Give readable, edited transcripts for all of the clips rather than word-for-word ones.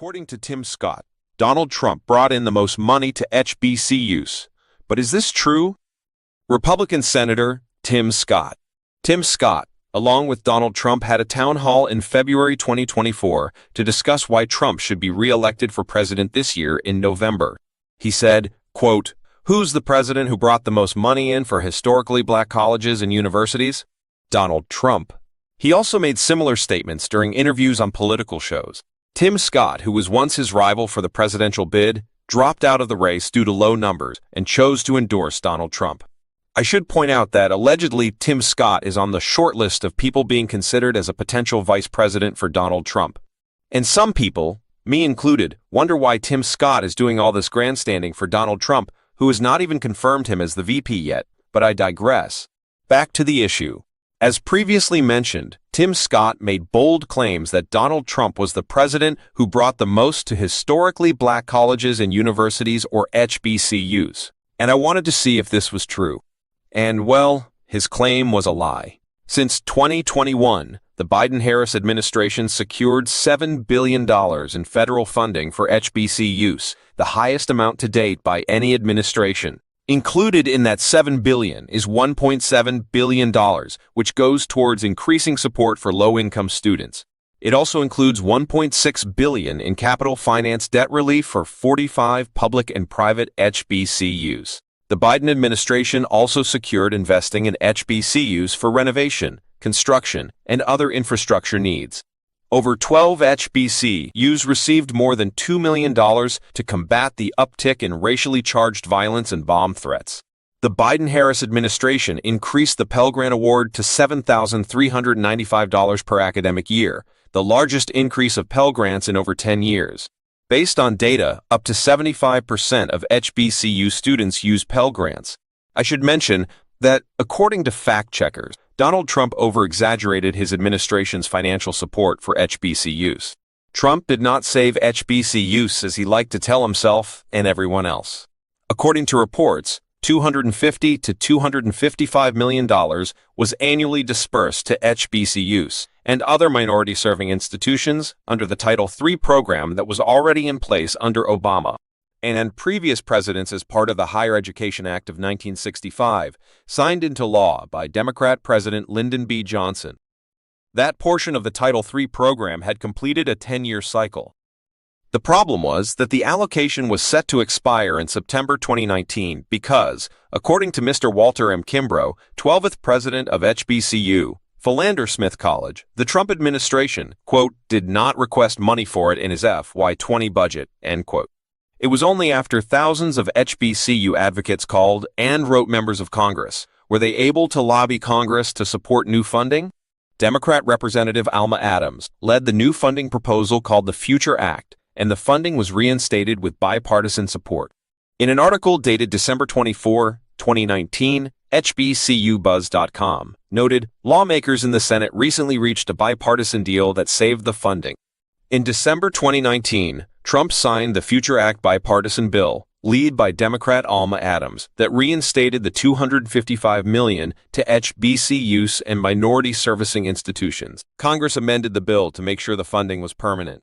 According to Tim Scott, Donald Trump brought in the most money to HBCUs. But is this true? Republican Senator Tim Scott. Tim Scott, along with Donald Trump, had a town hall in February 2024 to discuss why Trump should be re-elected for president this year in November. He said, quote, "Who's the president who brought the most money in for historically black colleges and universities? Donald Trump." He also made similar statements during interviews on political shows. Tim Scott, who was once his rival for the presidential bid, dropped out of the race due to low numbers and chose to endorse Donald Trump. I should point out that allegedly Tim Scott is on the short list of people being considered as a potential vice president for Donald Trump. And some people, me included, wonder why Tim Scott is doing all this grandstanding for Donald Trump, who has not even confirmed him as the VP yet, but I digress. Back to the issue. As previously mentioned, Tim Scott made bold claims that Donald Trump was the president who brought the most to historically black colleges and universities, or HBCUs. And I wanted to see if this was true. And, well, his claim was a lie. Since 2021, the Biden-Harris administration secured $7 billion in federal funding for HBCUs, the highest amount to date by any administration. Included in that $7 billion is $1.7 billion, which goes towards increasing support for low-income students. It also includes $1.6 billion in capital finance debt relief for 45 public and private HBCUs. The Biden administration also secured investing in HBCUs for renovation, construction, and other infrastructure needs. Over 12 HBCUs received more than $2 million to combat the uptick in racially charged violence and bomb threats. The Biden-Harris administration increased the Pell Grant Award to $7,395 per academic year, the largest increase of Pell Grants in over 10 years. Based on data, up to 75% of HBCU students use Pell Grants. I should mention that, according to fact-checkers, Donald Trump over-exaggerated his administration's financial support for HBCUs. Trump did not save HBCUs as he liked to tell himself and everyone else. According to reports, $250 to $255 million was annually dispersed to HBCUs and other minority-serving institutions under the Title III program that was already in place under Obama and previous presidents as part of the Higher Education Act of 1965, signed into law by Democrat President Lyndon B. Johnson. That portion of the Title III program had completed a 10-year cycle. The problem was that the allocation was set to expire in September 2019 because, according to Mr. Walter M. Kimbrough, 12th president of HBCU, Philander Smith College, the Trump administration, quote, did not request money for it in his FY20 budget, end quote. It was only after thousands of HBCU advocates called and wrote members of Congress were they able to lobby Congress to support new funding. Democrat Representative Alma Adams led the new funding proposal called the Future Act, and the funding was reinstated with bipartisan support. In an article dated December 24, 2019, HBCUBuzz.com noted, lawmakers in the Senate recently reached a bipartisan deal that saved the funding. In December 2019, Trump signed the Future Act bipartisan bill, led by Democrat Alma Adams, that reinstated the $255 million to HBCUs and minority servicing institutions. Congress amended the bill to make sure the funding was permanent.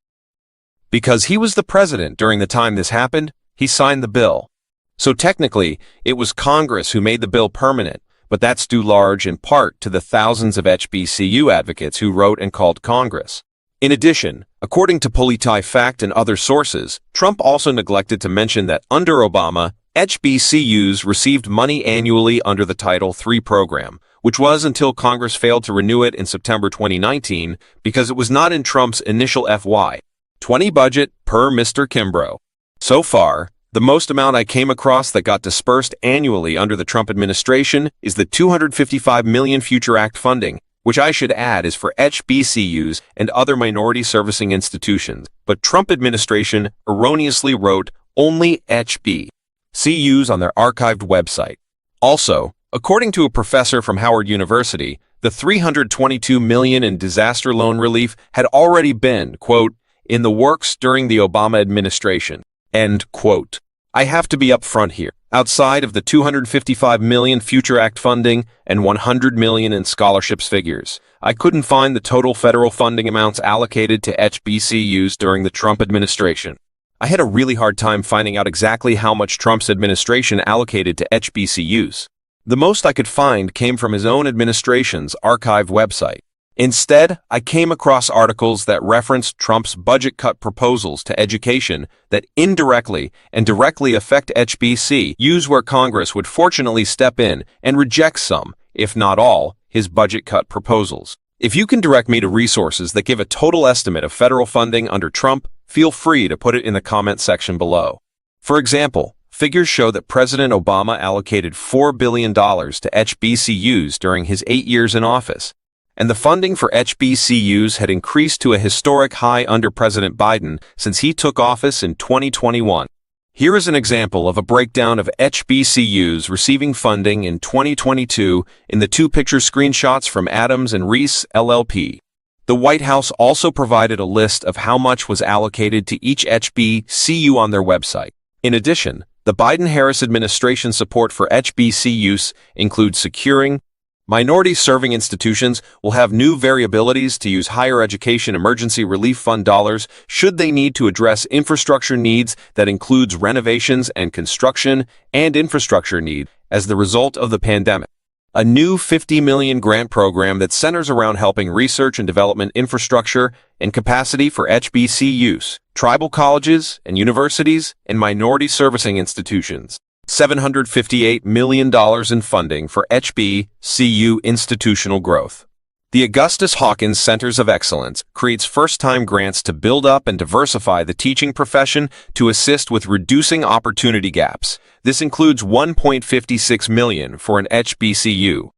Because he was the president during the time this happened, he signed the bill. So technically, it was Congress who made the bill permanent, but that's due large in part to the thousands of HBCU advocates who wrote and called Congress. In addition, according to PolitiFact and other sources, Trump also neglected to mention that under Obama, HBCUs received money annually under the Title III program, which was until Congress failed to renew it in September 2019 because it was not in Trump's initial FY20 budget, per Mr. Kimbrough. So far, the most amount I came across that got dispersed annually under the Trump administration is the $255 million Future Act funding, which I should add is for HBCUs and other minority servicing institutions, but Trump administration erroneously wrote only HBCUs on their archived website. Also, according to a professor from Howard University, the $322 million in disaster loan relief had already been, quote, in the works during the Obama administration, end quote. I have to be upfront here. Outside of the $255 million Future Act funding and $100 million in scholarships figures, I couldn't find the total federal funding amounts allocated to HBCUs during the Trump administration. I had a really hard time finding out exactly how much Trump's administration allocated to HBCUs. The most I could find came from his own administration's archive website. Instead, I came across articles that referenced Trump's budget cut proposals to education that indirectly and directly affect HBCUs, where Congress would fortunately step in and reject some, if not all, his budget cut proposals. If you can direct me to resources that give a total estimate of federal funding under Trump, feel free to put it in the comment section below. For example, figures show that President Obama allocated $4 billion to HBCUs during his 8 years in office, and the funding for HBCUs had increased to a historic high under President Biden since he took office in 2021. Here is an example of a breakdown of HBCUs receiving funding in 2022 in the two-picture screenshots from Adams and Reese, LLP. The White House also provided a list of how much was allocated to each HBCU on their website. In addition, the Biden-Harris administration support for HBCUs includes securing minority-serving institutions will have new variabilities to use higher education emergency relief fund dollars should they need to address infrastructure needs that includes renovations and construction and infrastructure needs as the result of the pandemic. A new $50 million grant program that centers around helping research and development infrastructure and capacity for HBCUs, tribal colleges and universities, and minority servicing institutions. $758 million in funding for HBCU institutional growth. The Augustus Hawkins Centers of Excellence creates first-time grants to build up and diversify the teaching profession to assist with reducing opportunity gaps. This includes $1.56 million for an HBCU.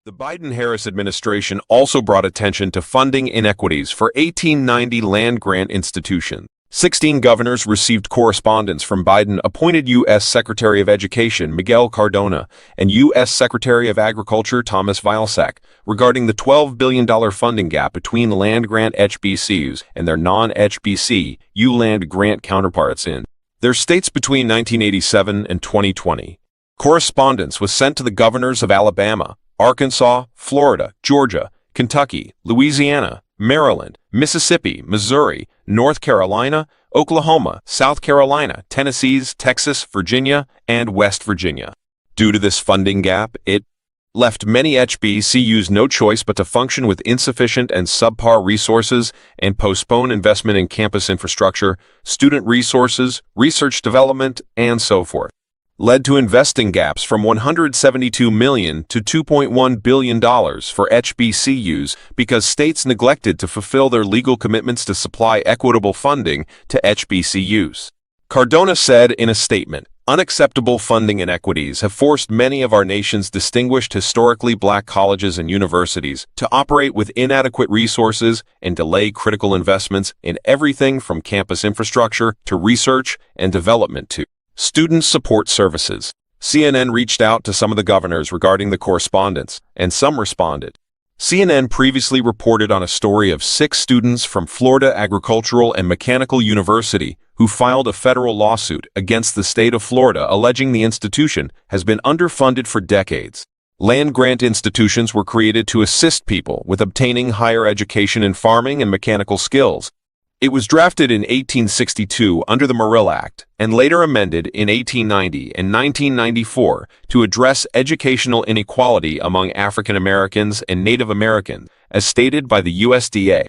The Biden-Harris administration also brought attention to funding inequities for 1890 land-grant institutions. 16 governors received correspondence from Biden-appointed U.S. Secretary of Education Miguel Cardona and U.S. Secretary of Agriculture Thomas Vilsack regarding the $12 billion funding gap between land-grant HBCUs and their non-HBCU land-grant counterparts in their states between 1987 and 2020. Correspondence was sent to the governors of Alabama, Arkansas, Florida, Georgia, Kentucky, Louisiana, Maryland, Mississippi, Missouri, North Carolina, Oklahoma, South Carolina, Tennessee, Texas, Virginia, and West Virginia. Due to this funding gap, it left many HBCUs no choice but to function with insufficient and subpar resources and postpone investment in campus infrastructure, student resources, research development, and so forth. Led to investing gaps from $172 million to $2.1 billion for HBCUs because states neglected to fulfill their legal commitments to supply equitable funding to HBCUs. Cardona said in a statement, "Unacceptable funding inequities have forced many of our nation's distinguished historically black colleges and universities to operate with inadequate resources and delay critical investments in everything from campus infrastructure to research and development to student support services." CNN reached out to some of the governors regarding the correspondence, and some responded. CNN previously reported on a story of 6 students from Florida Agricultural and Mechanical University who filed a federal lawsuit against the state of Florida alleging the institution has been underfunded for decades. Land-grant institutions were created to assist people with obtaining higher education in farming and mechanical skills. It was drafted in 1862 under the Morrill Act and later amended in 1890 and 1994 to address educational inequality among African Americans and Native Americans, as stated by the USDA.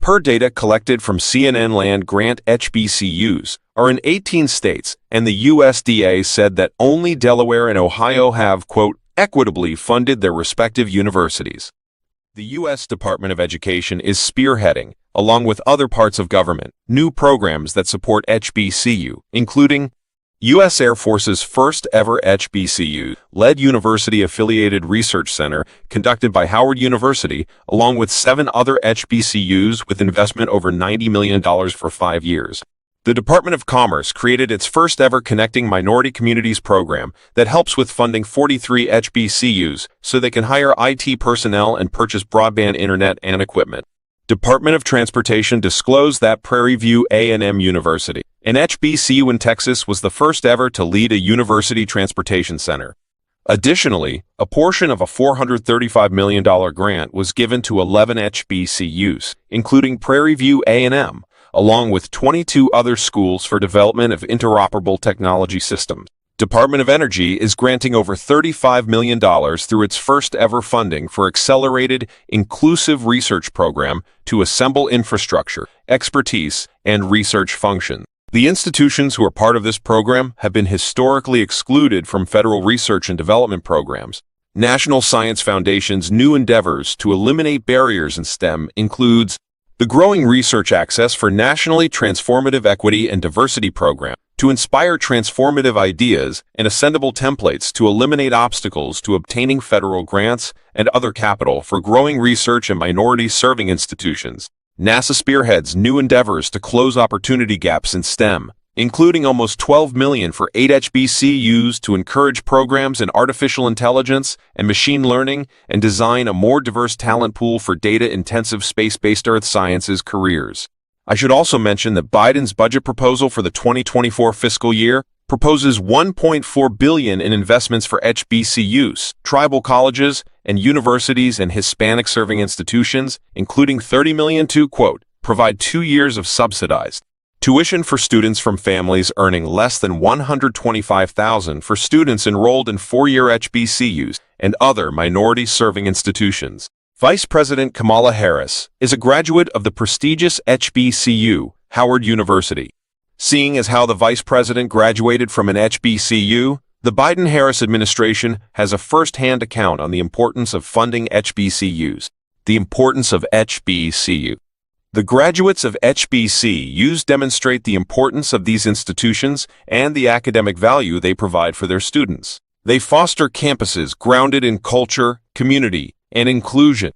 Per data collected from CNN, land-grant HBCUs are in 18 states, and the USDA said that only Delaware and Ohio have, quote, equitably funded their respective universities. The U.S. Department of Education is spearheading, along with other parts of government, new programs that support HBCU, including U.S. Air Force's first-ever HBCU-led university-affiliated research center conducted by Howard University, along with 7 other HBCUs with investment over $90 million for 5 years. The Department of Commerce created its first-ever Connecting Minority Communities program that helps with funding 43 HBCUs so they can hire IT personnel and purchase broadband internet and equipment. Department of Transportation disclosed that Prairie View A&M University An HBCU in Texas was the first ever to lead a university transportation center. Additionally, a portion of a $435 million grant was given to 11 HBCUs, including Prairie View A&M, along with 22 other schools for development of interoperable technology systems. Department of Energy is granting over $35 million through its first-ever funding for Accelerated Inclusive Research Program to assemble infrastructure, expertise, and research functions. The institutions who are part of this program have been historically excluded from federal research and development programs. National Science Foundation's new endeavors to eliminate barriers in STEM includes the growing research access for Nationally Transformative Equity and Diversity Program to inspire transformative ideas and ascendable templates to eliminate obstacles to obtaining federal grants and other capital for growing research and minority-serving institutions. NASA spearheads new endeavors to close opportunity gaps in STEM, including almost $12 million for 8 HBCUs to encourage programs in artificial intelligence and machine learning and design a more diverse talent pool for data-intensive space-based earth sciences careers. I should also mention that Biden's budget proposal for the 2024 fiscal year proposes $1.4 billion in investments for HBCUs, tribal colleges, and universities and Hispanic-serving institutions, including $30 million to, quote, provide 2 years of subsidized tuition for students from families earning less than $125,000 for students enrolled in 4-year HBCUs and other minority-serving institutions. Vice President Kamala Harris is a graduate of the prestigious HBCU, Howard University. Seeing as how the vice president graduated from an HBCU, the Biden-Harris administration has a first-hand account on the importance of funding HBCUs. The importance of HBCU. The graduates of HBCUs demonstrate the importance of these institutions and the academic value they provide for their students. They foster campuses grounded in culture, community, and inclusion.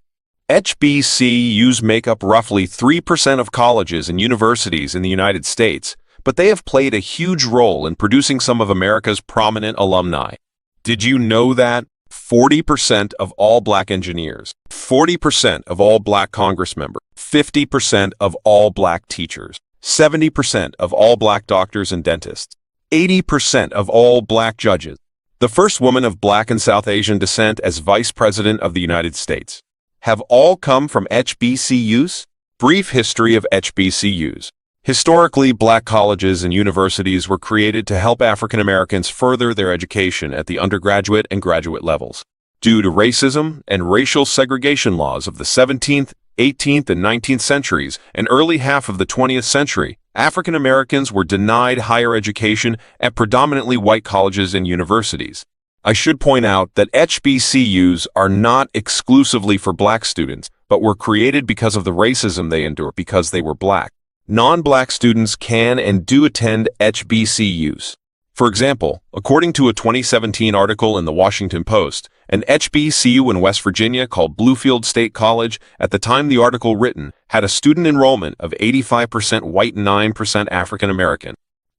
HBCUs make up roughly 3% of colleges and universities in the United States, but they have played a huge role in producing some of America's prominent alumni. Did you know that 40% of all black engineers, 40% of all black Congress members, 50% of all black teachers, 70% of all black doctors and dentists, 80% of all black judges, the first woman of black and South Asian descent as Vice President of the United States, have all come from HBCUs? Brief history of HBCUs. Historically, black colleges and universities were created to help African Americans further their education at the undergraduate and graduate levels. Due to racism and racial segregation laws of the 17th, 18th, and 19th centuries and early half of the 20th century, African Americans were denied higher education at predominantly white colleges and universities. I should point out that HBCUs are not exclusively for black students, but were created because of the racism they endured because they were black. Non-black students can and do attend HBCUs. For example, according to a 2017 article in the Washington Post, an HBCU in West Virginia called Bluefield State College, at the time the article written, had a student enrollment of 85% white and 9% African American.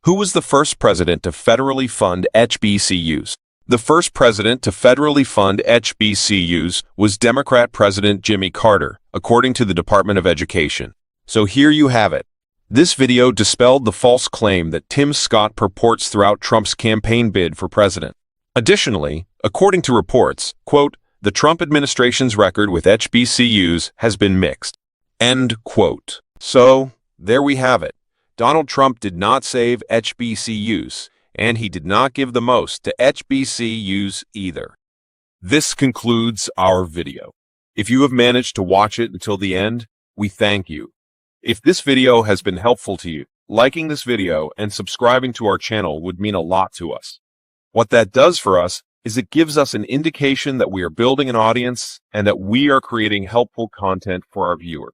Who was the first president to federally fund HBCUs? The first president to federally fund HBCUs was Democrat President Jimmy Carter, according to the Department of Education. So here you have it. This video dispelled the false claim that Tim Scott purports throughout Trump's campaign bid for president. Additionally, according to reports, quote, the Trump administration's record with HBCUs has been mixed. End quote. So, there we have it. Donald Trump did not save HBCUs, and he did not give the most to HBCUs either. This concludes our video. If you have managed to watch it until the end, we thank you. If this video has been helpful to you, liking this video and subscribing to our channel would mean a lot to us. What that does for us is it gives us an indication that we are building an audience and that we are creating helpful content for our viewers.